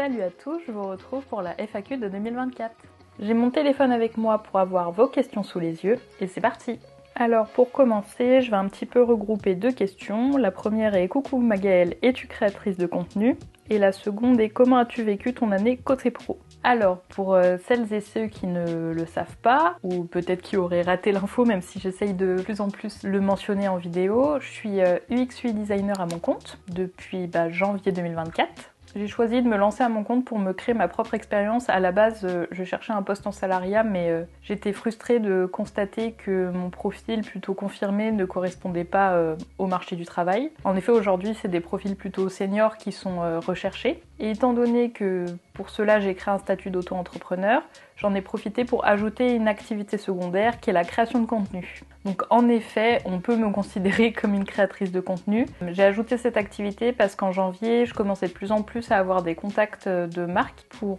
Salut à tous, je vous retrouve pour la FAQ de 2024. J'ai mon téléphone avec moi pour avoir vos questions sous les yeux, et c'est parti! Alors pour commencer, je vais un petit peu regrouper deux questions. La première est « Coucou Magaëlle, es-tu créatrice de contenu ?» Et la seconde est « Comment as-tu vécu ton année côté pro ?» Alors, pour celles et ceux qui ne le savent pas, ou peut-être qui auraient raté l'info, même si j'essaye de plus en plus le mentionner en vidéo, je suis UX UI designer à mon compte depuis janvier 2024. J'ai choisi de me lancer à mon compte pour me créer ma propre expérience. À la base, je cherchais un poste en salariat, mais j'étais frustrée de constater que mon profil plutôt confirmé ne correspondait pas au marché du travail. En effet, aujourd'hui, c'est des profils plutôt seniors qui sont recherchés. Et étant donné que pour cela, j'ai créé un statut d'auto-entrepreneur, j'en ai profité pour ajouter une activité secondaire qui est la création de contenu. Donc en effet, on peut me considérer comme une créatrice de contenu. J'ai ajouté cette activité parce qu'en janvier, je commençais de plus en plus à avoir des contacts de marques pour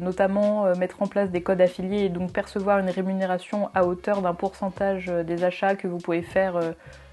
notamment mettre en place des codes affiliés et donc percevoir une rémunération à hauteur d'un pourcentage des achats que vous pouvez faire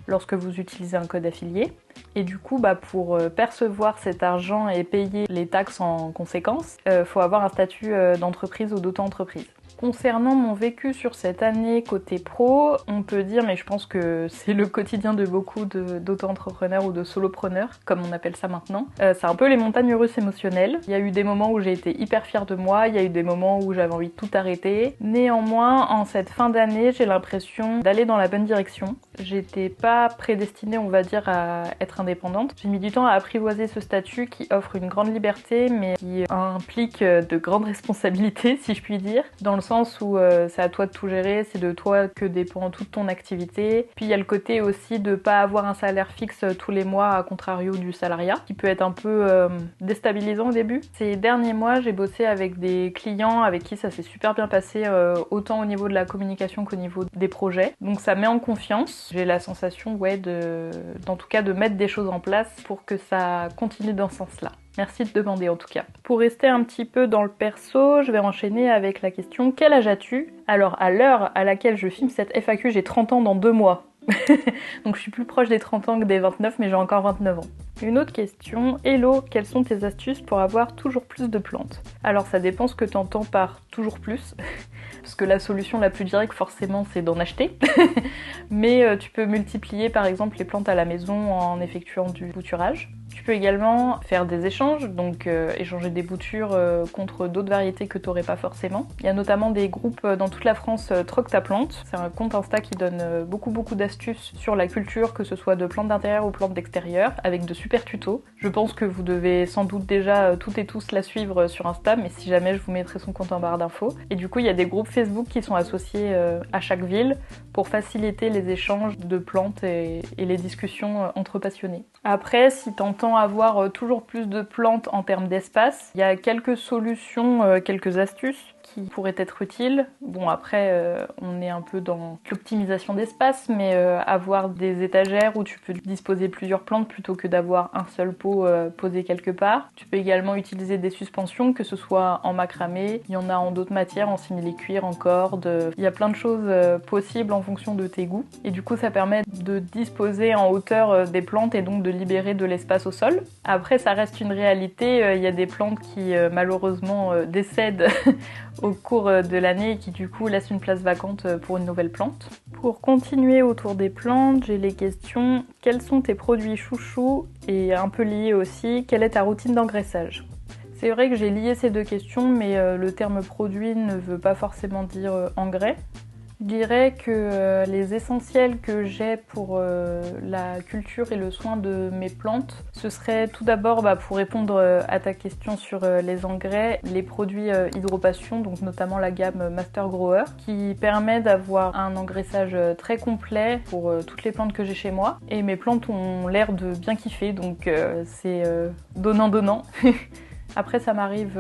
lorsque vous utilisez un code affilié. Et du coup, pour percevoir cet argent et payer les taxes en conséquence, faut avoir un statut d'entreprise ou d'auto-entreprise. Concernant mon vécu sur cette année côté pro, on peut dire, mais je pense que c'est le quotidien de beaucoup d'auto-entrepreneurs ou de solopreneurs, comme on appelle ça maintenant. C'est un peu les montagnes russes émotionnelles. Il y a eu des moments où j'ai été hyper fière de moi, il y a eu des moments où j'avais envie de tout arrêter. Néanmoins, en cette fin d'année, j'ai l'impression d'aller dans la bonne direction. J'étais pas prédestinée, on va dire, à être indépendante. J'ai mis du temps à apprivoiser ce statut qui offre une grande liberté, mais qui implique de grandes responsabilités, si je puis dire, dans le sens où c'est à toi de tout gérer, c'est de toi que dépend toute ton activité. Puis il y a le côté aussi de pas avoir un salaire fixe tous les mois, à contrario du salariat, qui peut être un peu déstabilisant au début. Ces derniers mois, j'ai bossé avec des clients avec qui ça s'est super bien passé, autant au niveau de la communication qu'au niveau des projets. Donc ça met en confiance. J'ai la sensation, en tout cas, de mettre des choses en place pour que ça continue dans ce sens-là. Merci de demander en tout cas. Pour rester un petit peu dans le perso, je vais enchaîner avec la question « Quel âge as-tu » Alors à l'heure à laquelle je filme cette FAQ, j'ai 30 ans dans 2 mois. Donc je suis plus proche des 30 ans que des 29, mais j'ai encore 29 ans. Une autre question, hello, quelles sont tes astuces pour avoir toujours plus de plantes? Alors ça dépend ce que tu entends par toujours plus, parce que la solution la plus directe forcément c'est d'en acheter, mais tu peux multiplier par exemple les plantes à la maison en effectuant du bouturage. Tu peux également faire des échanges, donc échanger des boutures contre d'autres variétés que tu n'aurais pas forcément. Il y a notamment des groupes dans toute la France, Troque ta plante. C'est un compte Insta qui donne beaucoup d'astuces sur la culture, que ce soit de plantes d'intérieur ou plantes d'extérieur, avec de super tutos. Je pense que vous devez sans doute déjà toutes et tous la suivre sur Insta, mais si jamais, je vous mettrai son compte en barre d'infos. Et du coup, il y a des groupes Facebook qui sont associés à chaque ville pour faciliter les échanges de plantes et les discussions entre passionnés. Après, si t'entends avoir toujours plus de plantes en termes d'espace, il y a quelques solutions, quelques astuces qui pourraient être utiles. Bon, après, on est un peu dans l'optimisation d'espace, mais avoir des étagères où tu peux disposer plusieurs plantes plutôt que d'avoir un seul pot posé quelque part. Tu peux également utiliser des suspensions, que ce soit en macramé, il y en a en d'autres matières, en simili-cuir, en corde. Il y a plein de choses possibles en fonction de tes goûts. Et du coup, ça permet de disposer en hauteur des plantes et donc de libérer de l'espace au sol. Après, ça reste une réalité. Il y a des plantes qui malheureusement décèdent au cours de l'année et qui du coup laissent une place vacante pour une nouvelle plante. Pour continuer autour des plantes, j'ai les questions « Quels sont tes produits chouchous ?» et un peu liés aussi « Quelle est ta routine d'engraissage ?» C'est vrai que j'ai lié ces deux questions, mais le terme produit ne veut pas forcément dire engrais. Je dirais que les essentiels que j'ai pour la culture et le soin de mes plantes, ce serait tout d'abord, pour répondre à ta question sur les engrais, les produits Hydropassion, donc notamment la gamme Master Grower, qui permet d'avoir un engraissage très complet pour toutes les plantes que j'ai chez moi. Et mes plantes ont l'air de bien kiffer, donc c'est donnant-donnant. Après, ça m'arrive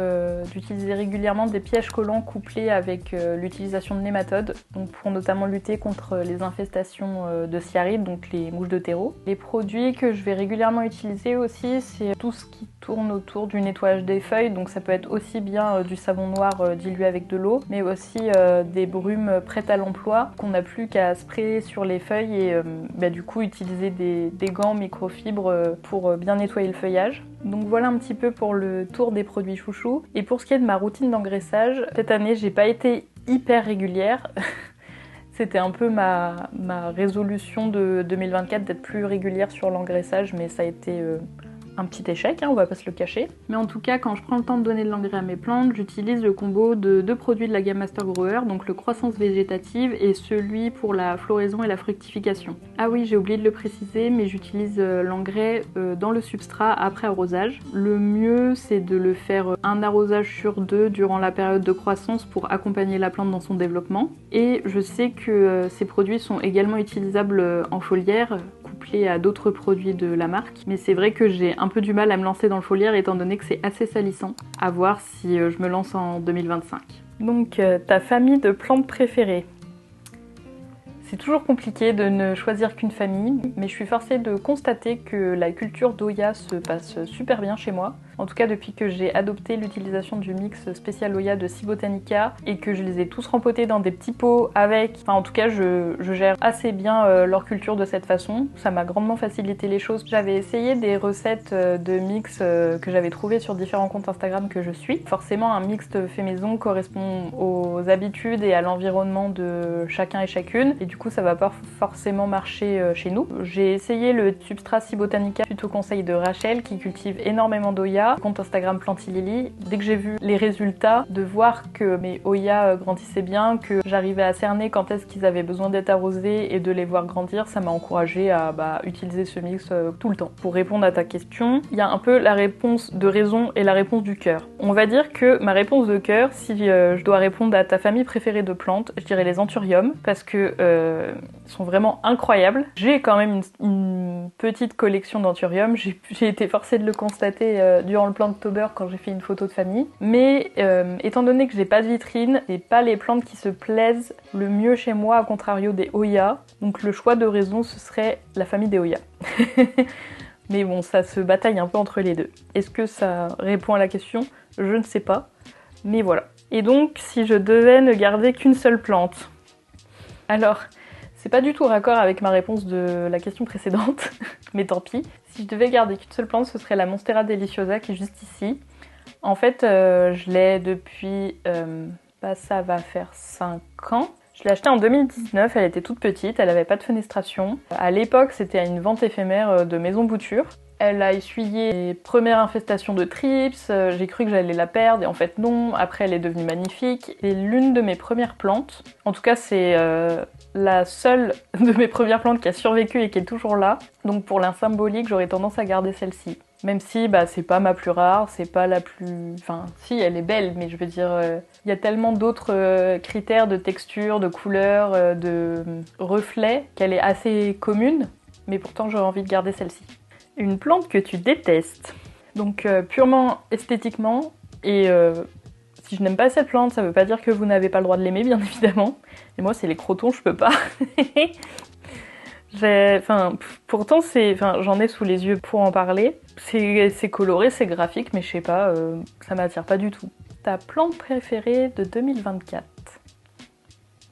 d'utiliser régulièrement des pièges collants couplés avec l'utilisation de nématodes, donc pour notamment lutter contre les infestations de sciarides, donc les mouches de terreau. Les produits que je vais régulièrement utiliser aussi, c'est tout ce qui tourne autour du nettoyage des feuilles, donc ça peut être aussi bien du savon noir dilué avec de l'eau, mais aussi des brumes prêtes à l'emploi qu'on n'a plus qu'à sprayer sur les feuilles et du coup utiliser des gants microfibres pour bien nettoyer le feuillage. Donc voilà un petit peu pour le tour des produits chouchous. Et pour ce qui est de ma routine d'engraissage, cette année j'ai pas été hyper régulière. C'était un peu ma résolution de 2024 d'être plus régulière sur l'engraissage, mais ça a été un petit échec, hein, on va pas se le cacher. Mais en tout cas, quand je prends le temps de donner de l'engrais à mes plantes, j'utilise le combo de deux produits de la gamme Master Grower, donc le croissance végétative et celui pour la floraison et la fructification. Ah oui, j'ai oublié de le préciser, mais j'utilise l'engrais dans le substrat après arrosage. Le mieux, c'est de le faire un arrosage sur deux durant la période de croissance pour accompagner la plante dans son développement. Et je sais que ces produits sont également utilisables en foliaire, couplés à d'autres produits de la marque. Mais c'est vrai que j'ai un peu du mal à me lancer dans le foliaire étant donné que c'est assez salissant. À voir si je me lance en 2025. Donc ta famille de plantes préférées. C'est toujours compliqué de ne choisir qu'une famille, mais je suis forcée de constater que la culture d'Oya se passe super bien chez moi. En tout cas depuis que j'ai adopté l'utilisation du mix spécial Oya de Cibotanica et que je les ai tous rempotés dans des petits pots avec... Enfin en tout cas je gère assez bien leur culture de cette façon. Ça m'a grandement facilité les choses. J'avais essayé des recettes de mix que j'avais trouvées sur différents comptes Instagram que je suis. Forcément un mixte fait maison correspond aux habitudes et à l'environnement de chacun et chacune. Et du coup ça va pas forcément marcher chez nous. J'ai essayé le substrat Cibotanica suite au conseil de Rachel qui cultive énormément d'Oya. Compte Instagram Plantilili. Dès que j'ai vu les résultats, de voir que mes Oya grandissaient bien, que j'arrivais à cerner quand est-ce qu'ils avaient besoin d'être arrosés et de les voir grandir, ça m'a encouragée à utiliser ce mix tout le temps. Pour répondre à ta question, il y a un peu la réponse de raison et la réponse du cœur. On va dire que ma réponse de cœur, si je dois répondre à ta famille préférée de plantes, je dirais les anthuriums parce que ils sont vraiment incroyables. J'ai quand même une petite collection d'anthuriums, j'ai été forcée de le constater durant le Planttober quand j'ai fait une photo de famille. Mais étant donné que j'ai pas de vitrine, c'est pas les plantes qui se plaisent le mieux chez moi, à contrario des Oya. Donc le choix de raison, ce serait la famille des Oya. Mais bon, ça se bataille un peu entre les deux. Est-ce que ça répond à la question? Je ne sais pas. Mais voilà. Et donc, si je devais ne garder qu'une seule plante. Alors, c'est pas du tout raccord avec ma réponse de la question précédente, mais tant pis. Si je devais garder qu'une seule plante, ce serait la Monstera deliciosa qui est juste ici. En fait, je l'ai depuis... ça va faire 5 ans. Je l'ai achetée en 2019, elle était toute petite, elle avait pas de fenestration. À l'époque, c'était à une vente éphémère de Maison Bouture. Elle a essuyé les premières infestations de trips, j'ai cru que j'allais la perdre et en fait non. Après elle est devenue magnifique. C'est l'une de mes premières plantes. En tout cas c'est la seule de mes premières plantes qui a survécu et qui est toujours là. Donc pour la symbolique j'aurais tendance à garder celle-ci. Même si c'est pas ma plus rare, c'est pas la plus... Enfin si elle est belle mais je veux dire il y a tellement d'autres critères de texture, de couleur, de reflets qu'elle est assez commune. Mais pourtant j'aurais envie de garder celle-ci. Une plante que tu détestes. Donc purement esthétiquement, et si je n'aime pas cette plante, ça veut pas dire que vous n'avez pas le droit de l'aimer, bien évidemment. Et moi, c'est les crotons, je peux pas. Pourtant, j'en ai sous les yeux pour en parler. C'est coloré, c'est graphique, mais je sais pas, ça m'attire pas du tout. Ta plante préférée de 2024?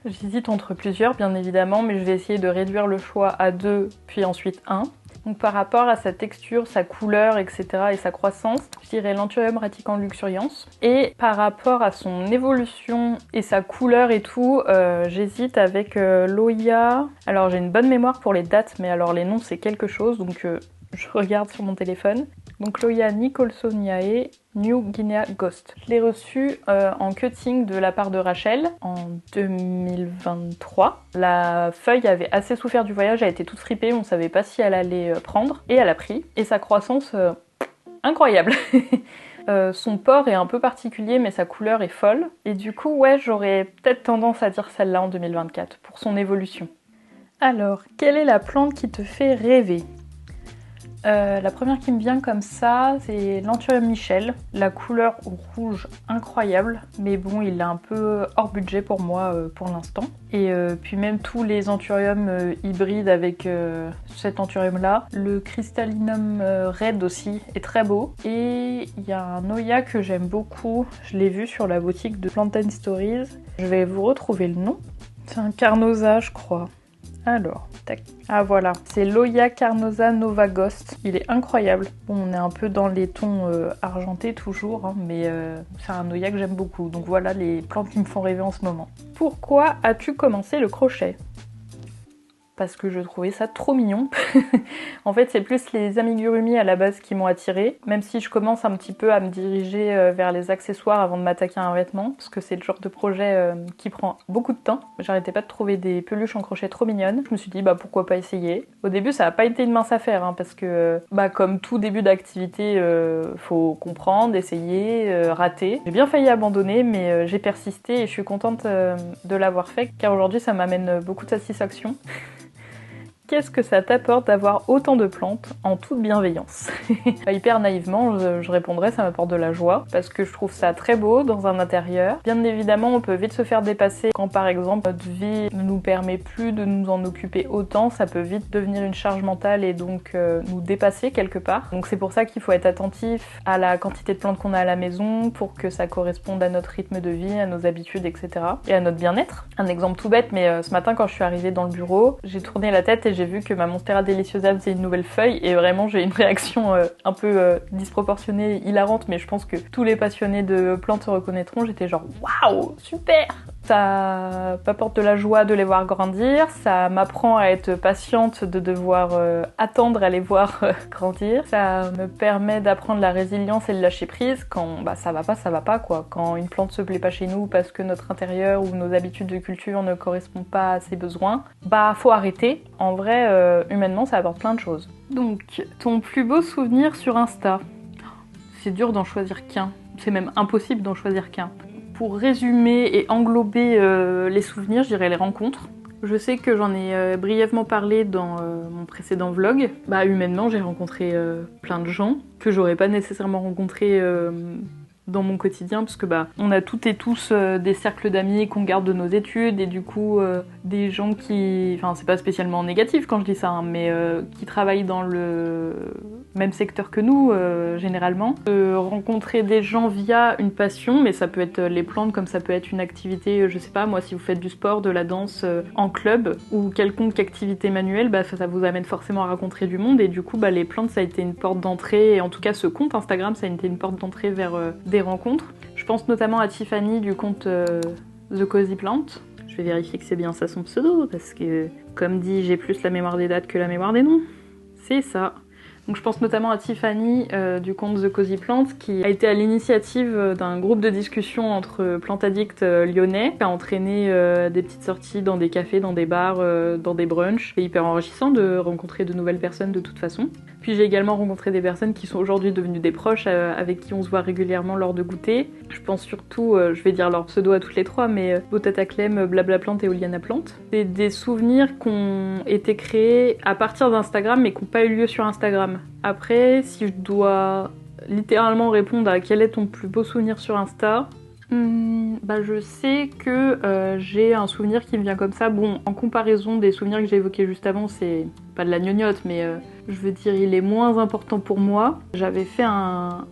J'hésite entre plusieurs, bien évidemment, mais je vais essayer de réduire le choix à 2, puis ensuite 1. Donc par rapport à sa texture, sa couleur, etc. et sa croissance, je dirais l'Anthurium raticans luxurians. Et par rapport à son évolution et sa couleur et tout, j'hésite avec l'Oya. Alors j'ai une bonne mémoire pour les dates, mais alors les noms c'est quelque chose, donc je regarde sur mon téléphone. Donc l'Oya Nicholsoniae New Guinea Ghost. Je l'ai reçu en cutting de la part de Rachel en 2023. La feuille avait assez souffert du voyage, elle était toute fripée, on savait pas si elle allait prendre. Et elle a pris. Et sa croissance, incroyable. Son port est un peu particulier, mais sa couleur est folle. Et du coup, ouais, j'aurais peut-être tendance à dire celle-là en 2024, pour son évolution. Alors, quelle est la plante qui te fait rêver ? La première qui me vient comme ça, c'est l'Anthurium Michel. La couleur rouge incroyable, mais bon, il est un peu hors budget pour moi pour l'instant. Et puis même tous les anthuriums hybrides avec cet anthurium-là. Le Crystallinum Red aussi est très beau. Et il y a un Oya que j'aime beaucoup, je l'ai vu sur la boutique de Plant & Stories. Je vais vous retrouver le nom. C'est un Carnosa, je crois. Alors, tac. Ah voilà, c'est Loya Carnosa Nova Ghost. Il est incroyable. Bon, on est un peu dans les tons argentés toujours, hein, mais c'est un Loya que j'aime beaucoup. Donc voilà les plantes qui me font rêver en ce moment. Pourquoi as-tu commencé le crochet ? Parce que je trouvais ça trop mignon. En fait, c'est plus les amigurumi à la base qui m'ont attirée, même si je commence un petit peu à me diriger vers les accessoires avant de m'attaquer à un vêtement, parce que c'est le genre de projet qui prend beaucoup de temps. J'arrêtais pas de trouver des peluches en crochet trop mignonnes. Je me suis dit, bah pourquoi pas essayer. Au début, ça a pas été une mince affaire, hein, parce que, comme tout début d'activité, faut comprendre, essayer, rater. J'ai bien failli abandonner, mais j'ai persisté et je suis contente de l'avoir fait, car aujourd'hui, ça m'amène beaucoup de satisfaction. Qu'est-ce que ça t'apporte d'avoir autant de plantes en toute bienveillance? Hyper naïvement, je répondrais ça m'apporte de la joie parce que je trouve ça très beau dans un intérieur. Bien évidemment, on peut vite se faire dépasser quand par exemple notre vie ne nous permet plus de nous en occuper autant, ça peut vite devenir une charge mentale et donc nous dépasser quelque part. Donc c'est pour ça qu'il faut être attentif à la quantité de plantes qu'on a à la maison pour que ça corresponde à notre rythme de vie, à nos habitudes, etc. et à notre bien-être. Un exemple tout bête, mais ce matin quand je suis arrivée dans le bureau, j'ai tourné la tête et j'ai vu que ma Monstera Deliciosa faisait une nouvelle feuille et vraiment j'ai une réaction un peu disproportionnée, hilarante, mais je pense que tous les passionnés de plantes se reconnaîtront. J'étais genre waouh, super! Ça m'apporte de la joie de les voir grandir, ça m'apprend à être patiente de devoir attendre à les voir grandir, ça me permet d'apprendre la résilience et le lâcher prise quand ça va pas quoi. Quand une plante se plaît pas chez nous parce que notre intérieur ou nos habitudes de culture ne correspondent pas à ses besoins, faut arrêter. En vrai, humainement, ça apporte plein de choses. Donc, ton plus beau souvenir sur Insta? C'est dur d'en choisir qu'un, c'est même impossible d'en choisir qu'un. Pour résumer et englober les souvenirs, je dirais les rencontres. Je sais que j'en ai brièvement parlé dans mon précédent vlog. Humainement, j'ai rencontré plein de gens que j'aurais pas nécessairement rencontrés dans mon quotidien, parce que on a toutes et tous des cercles d'amis qu'on garde de nos études, et du coup des gens qui, enfin c'est pas spécialement négatif quand je dis ça, hein, mais qui travaillent dans le même secteur que nous généralement. Rencontrer des gens via une passion, mais ça peut être les plantes comme ça peut être une activité, je sais pas moi, si vous faites du sport, de la danse en club ou quelconque activité manuelle, ça vous amène forcément à rencontrer du monde, et du coup les plantes ça a été une porte d'entrée, et en tout cas ce compte Instagram ça a été une porte d'entrée vers des rencontres. Je pense notamment à Tiffany du compte The Cozy Plant. Je vais vérifier que c'est bien ça son pseudo, parce que comme dit, j'ai plus la mémoire des dates que la mémoire des noms. C'est ça. Donc je pense notamment à Tiffany du compte The Cozy Plant, qui a été à l'initiative d'un groupe de discussion entre plantaddicts lyonnais, qui a entraîné des petites sorties dans des cafés, dans des bars, dans des brunchs. C'est hyper enrichissant de rencontrer de nouvelles personnes de toute façon. Puis j'ai également rencontré des personnes qui sont aujourd'hui devenues des proches, avec qui on se voit régulièrement lors de goûter. Je pense surtout, je vais dire leur pseudo à toutes les trois, mais Botata Clem, Blabla Plante et Oliana Plante. C'est des souvenirs qui ont été créés à partir d'Instagram, mais qui n'ont pas eu lieu sur Instagram. Après, si je dois littéralement répondre à quel est ton plus beau souvenir sur Insta, je sais que j'ai un souvenir qui me vient comme ça. Bon, en comparaison des souvenirs que j'ai évoqués juste avant, c'est pas de la gnognotte, mais je veux dire, il est moins important pour moi. J'avais fait un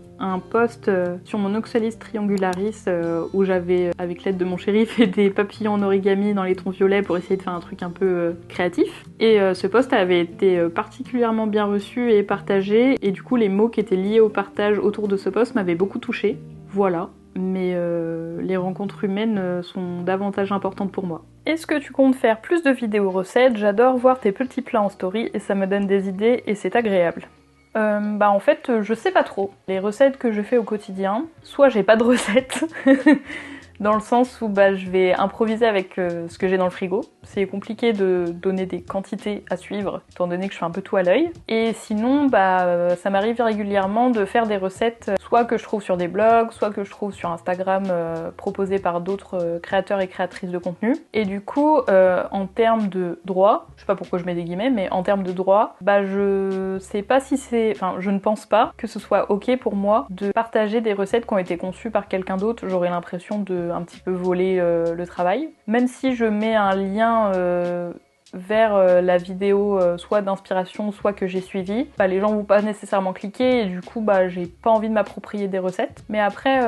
post sur mon Oxalis triangularis où j'avais, avec l'aide de mon chéri, fait des papillons en origami dans les tons violets pour essayer de faire un truc un peu créatif. Et ce post avait été particulièrement bien reçu et partagé, et du coup les mots qui étaient liés au partage autour de ce post m'avaient beaucoup touchée. Voilà. Mais les rencontres humaines sont davantage importantes pour moi. Est-ce que tu comptes faire plus de vidéos recettes? J'adore voir tes petits plats en story et ça me donne des idées et c'est agréable. En fait, je sais pas trop. Les recettes que je fais au quotidien, soit j'ai pas de recettes, dans le sens où je vais improviser avec ce que j'ai dans le frigo. C'est compliqué de donner des quantités à suivre, étant donné que je fais un peu tout à l'œil. Et sinon, ça m'arrive régulièrement de faire des recettes, soit que je trouve sur des blogs, soit que je trouve sur Instagram, proposées par d'autres créateurs et créatrices de contenu. Et du coup, en termes de droit, je sais pas pourquoi je mets des guillemets, mais en termes de droit, je sais pas si c'est... Enfin, je ne pense pas que ce soit ok pour moi de partager des recettes qui ont été conçues par quelqu'un d'autre. J'aurais l'impression de un petit peu voler le travail. Même si je mets un lien vers la vidéo soit d'inspiration, soit que j'ai suivi, les gens vont pas nécessairement cliquer et du coup j'ai pas envie de m'approprier des recettes. Mais après,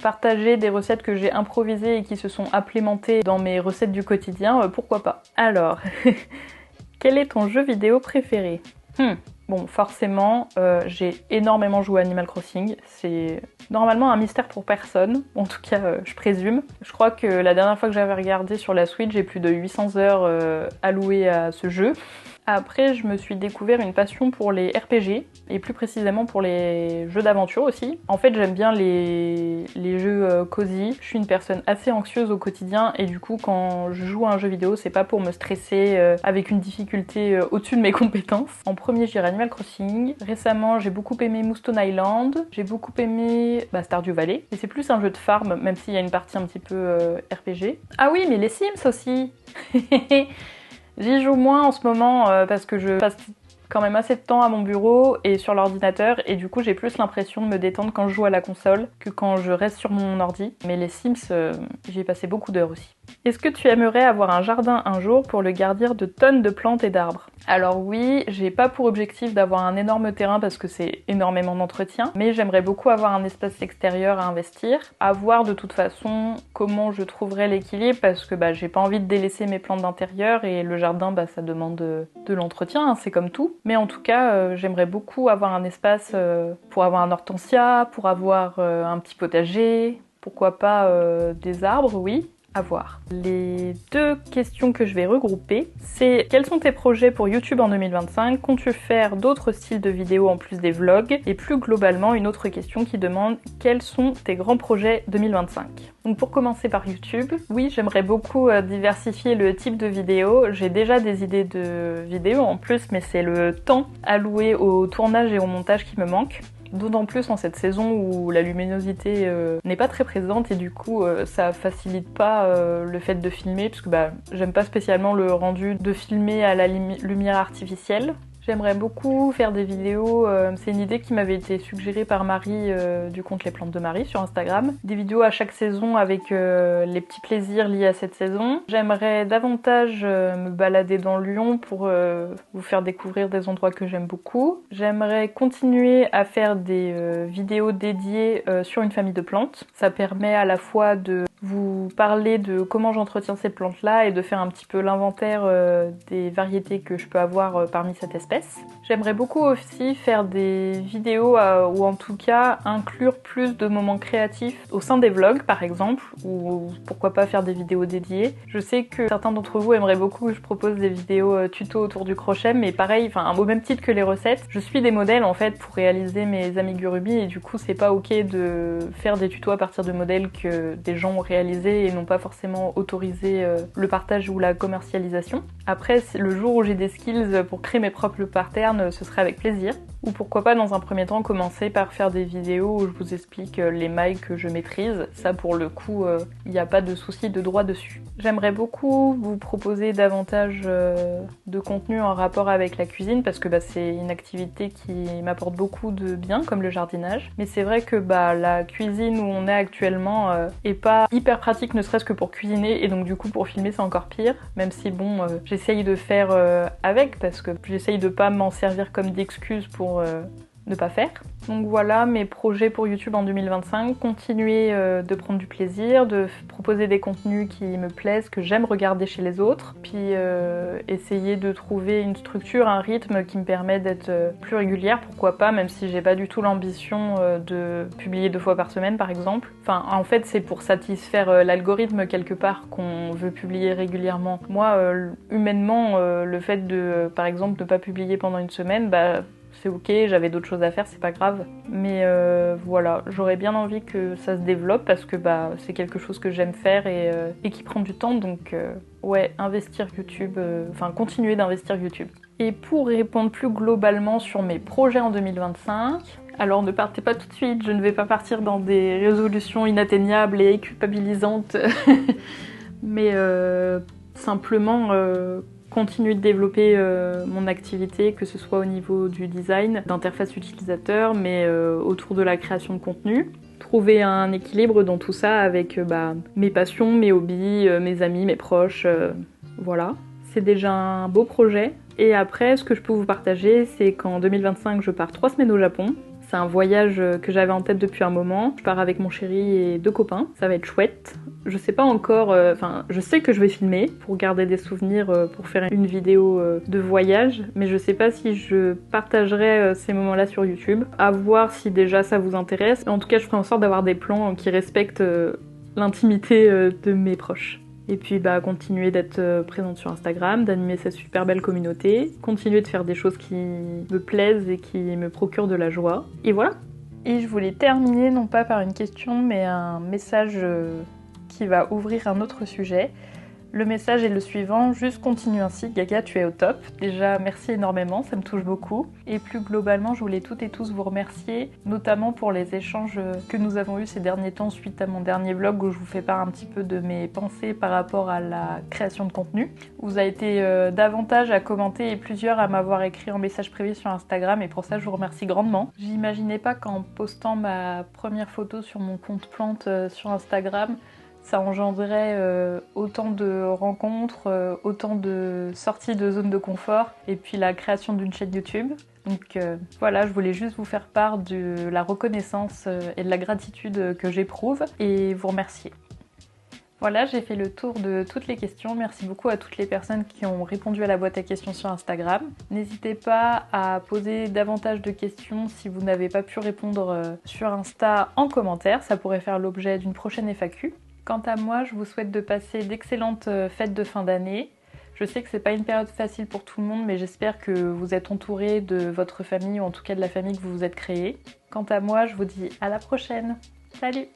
partager des recettes que j'ai improvisées et qui se sont implémentées dans mes recettes du quotidien, pourquoi pas. Alors, quel est ton jeu vidéo préféré? Bon, forcément, j'ai énormément joué à Animal Crossing. C'est normalement un mystère pour personne, en tout cas, je présume. Je crois que la dernière fois que j'avais regardé sur la Switch, j'ai plus de 800 heures allouées à ce jeu. Après, je me suis découvert une passion pour les RPG, et plus précisément pour les jeux d'aventure aussi. En fait, j'aime bien les jeux cosy. Je suis une personne assez anxieuse au quotidien, et du coup, quand je joue à un jeu vidéo, c'est pas pour me stresser avec une difficulté au-dessus de mes compétences. En premier, je dirais Animal Crossing. Récemment, j'ai beaucoup aimé Moonstone Island. J'ai beaucoup aimé Stardew Valley. Et c'est plus un jeu de farm, même s'il y a une partie un petit peu RPG. Ah oui, mais les Sims aussi. J'y joue moins en ce moment parce que je passe quand même assez de temps à mon bureau et sur l'ordinateur et du coup j'ai plus l'impression de me détendre quand je joue à la console que quand je reste sur mon ordi. Mais les Sims, j'y ai passé beaucoup d'heures aussi. Est-ce que tu aimerais avoir un jardin un jour pour le garnir de tonnes de plantes et d'arbres? Alors oui, j'ai pas pour objectif d'avoir un énorme terrain parce que c'est énormément d'entretien, mais j'aimerais beaucoup avoir un espace extérieur à investir, à voir de toute façon comment je trouverai l'équilibre parce que j'ai pas envie de délaisser mes plantes d'intérieur et le jardin ça demande de l'entretien, hein, c'est comme tout. Mais en tout cas, j'aimerais beaucoup avoir un espace pour avoir un hortensia, pour avoir un petit potager, pourquoi pas des arbres, oui. À voir. Les deux questions que je vais regrouper, c'est quels sont tes projets pour YouTube en 2025? Comptes-tu faire d'autres styles de vidéos en plus des vlogs? Et plus globalement, une autre question qui demande quels sont tes grands projets 2025? Donc pour commencer par YouTube, oui, j'aimerais beaucoup diversifier le type de vidéos. J'ai déjà des idées de vidéos en plus, mais c'est le temps alloué au tournage et au montage qui me manque. D'autant plus en cette saison où la luminosité n'est pas très présente et du coup ça facilite pas le fait de filmer parce que j'aime pas spécialement le rendu de filmer à la lumière artificielle. J'aimerais beaucoup faire des vidéos, c'est une idée qui m'avait été suggérée par Marie du compte Les Plantes de Marie sur Instagram. Des vidéos à chaque saison avec les petits plaisirs liés à cette saison. J'aimerais davantage me balader dans Lyon pour vous faire découvrir des endroits que j'aime beaucoup. J'aimerais continuer à faire des vidéos dédiées sur une famille de plantes. Ça permet à la fois de vous parler de comment j'entretiens ces plantes-là et de faire un petit peu l'inventaire des variétés que je peux avoir parmi cette espèce. J'aimerais beaucoup aussi faire des vidéos ou en tout cas inclure plus de moments créatifs au sein des vlogs par exemple, ou pourquoi pas faire des vidéos dédiées. Je sais que certains d'entre vous aimeraient beaucoup que je propose des vidéos tuto autour du crochet, mais pareil, au même titre que les recettes, je suis des modèles en fait pour réaliser mes amigurumis et du coup c'est pas ok de faire des tutos à partir de modèles que des gens ont réalisés et n'ont pas forcément autorisé le partage ou la commercialisation. Après, le jour où j'ai des skills pour créer mes propres patterns, ce serait avec plaisir. Ou pourquoi pas dans un premier temps commencer par faire des vidéos où je vous explique les mailles que je maîtrise. Ça pour le coup, il n'y a pas de souci de droit dessus. J'aimerais beaucoup vous proposer davantage de contenu en rapport avec la cuisine parce que c'est une activité qui m'apporte beaucoup de bien comme le jardinage. Mais c'est vrai que la cuisine où on est actuellement est pas hyper pratique ne serait-ce que pour cuisiner et donc du coup pour filmer c'est encore pire. Même si j'essaye de faire avec parce que j'essaye de pas m'en servir comme d'excuse pour ne pas faire. Donc voilà mes projets pour YouTube en 2025, continuer de prendre du plaisir, de proposer des contenus qui me plaisent, que j'aime regarder chez les autres, puis essayer de trouver une structure, un rythme qui me permet d'être plus régulière, pourquoi pas, même si j'ai pas du tout l'ambition de publier 2 fois par semaine par exemple. En fait c'est pour satisfaire l'algorithme quelque part qu'on veut publier régulièrement. Moi humainement le fait de par exemple ne pas publier pendant une semaine, c'est ok, j'avais d'autres choses à faire, c'est pas grave. Mais voilà, j'aurais bien envie que ça se développe parce que c'est quelque chose que j'aime faire et qui prend du temps. Donc ouais, investir YouTube, continuer d'investir YouTube. Et pour répondre plus globalement sur mes projets en 2025, alors ne partez pas tout de suite, je ne vais pas partir dans des résolutions inatteignables et culpabilisantes. Mais simplement continuer de développer mon activité, que ce soit au niveau du design, d'interface utilisateur, mais autour de la création de contenu. Trouver un équilibre dans tout ça avec mes passions, mes hobbies, mes amis, mes proches, voilà. c'est déjà un beau projet. Et après, ce que je peux vous partager, c'est qu'en 2025, je pars 3 semaines au Japon. C'est un voyage que j'avais en tête depuis un moment. Je pars avec mon chéri et 2 copains. Ça va être chouette. Je sais pas encore, je sais que je vais filmer pour garder des souvenirs, pour faire une vidéo de voyage, mais je sais pas si je partagerai ces moments-là sur YouTube. À voir si déjà ça vous intéresse. En tout cas, je ferai en sorte d'avoir des plans qui respectent l'intimité de mes proches. Et puis continuer d'être présente sur Instagram, d'animer cette super belle communauté, continuer de faire des choses qui me plaisent et qui me procurent de la joie. Et voilà. Et je voulais terminer non pas par une question mais un message qui va ouvrir un autre sujet. Le message est le suivant, juste continue ainsi, Gaga, tu es au top. Déjà, merci énormément, ça me touche beaucoup. Et plus globalement, je voulais toutes et tous vous remercier, notamment pour les échanges que nous avons eus ces derniers temps suite à mon dernier vlog où je vous fais part un petit peu de mes pensées par rapport à la création de contenu. Vous avez été davantage à commenter et plusieurs à m'avoir écrit en message privé sur Instagram et pour ça, je vous remercie grandement. J'imaginais pas qu'en postant ma première photo sur mon compte plante sur Instagram, ça engendrait autant de rencontres, autant de sorties de zone de confort et puis la création d'une chaîne YouTube. Donc voilà, je voulais juste vous faire part de la reconnaissance et de la gratitude que j'éprouve et vous remercier. Voilà, j'ai fait le tour de toutes les questions. Merci beaucoup à toutes les personnes qui ont répondu à la boîte à questions sur Instagram. N'hésitez pas à poser davantage de questions si vous n'avez pas pu répondre sur Insta en commentaire. Ça pourrait faire l'objet d'une prochaine FAQ. Quant à moi, je vous souhaite de passer d'excellentes fêtes de fin d'année. Je sais que c'est pas une période facile pour tout le monde, mais j'espère que vous êtes entourés de votre famille, ou en tout cas de la famille que vous vous êtes créée. Quant à moi, je vous dis à la prochaine. Salut!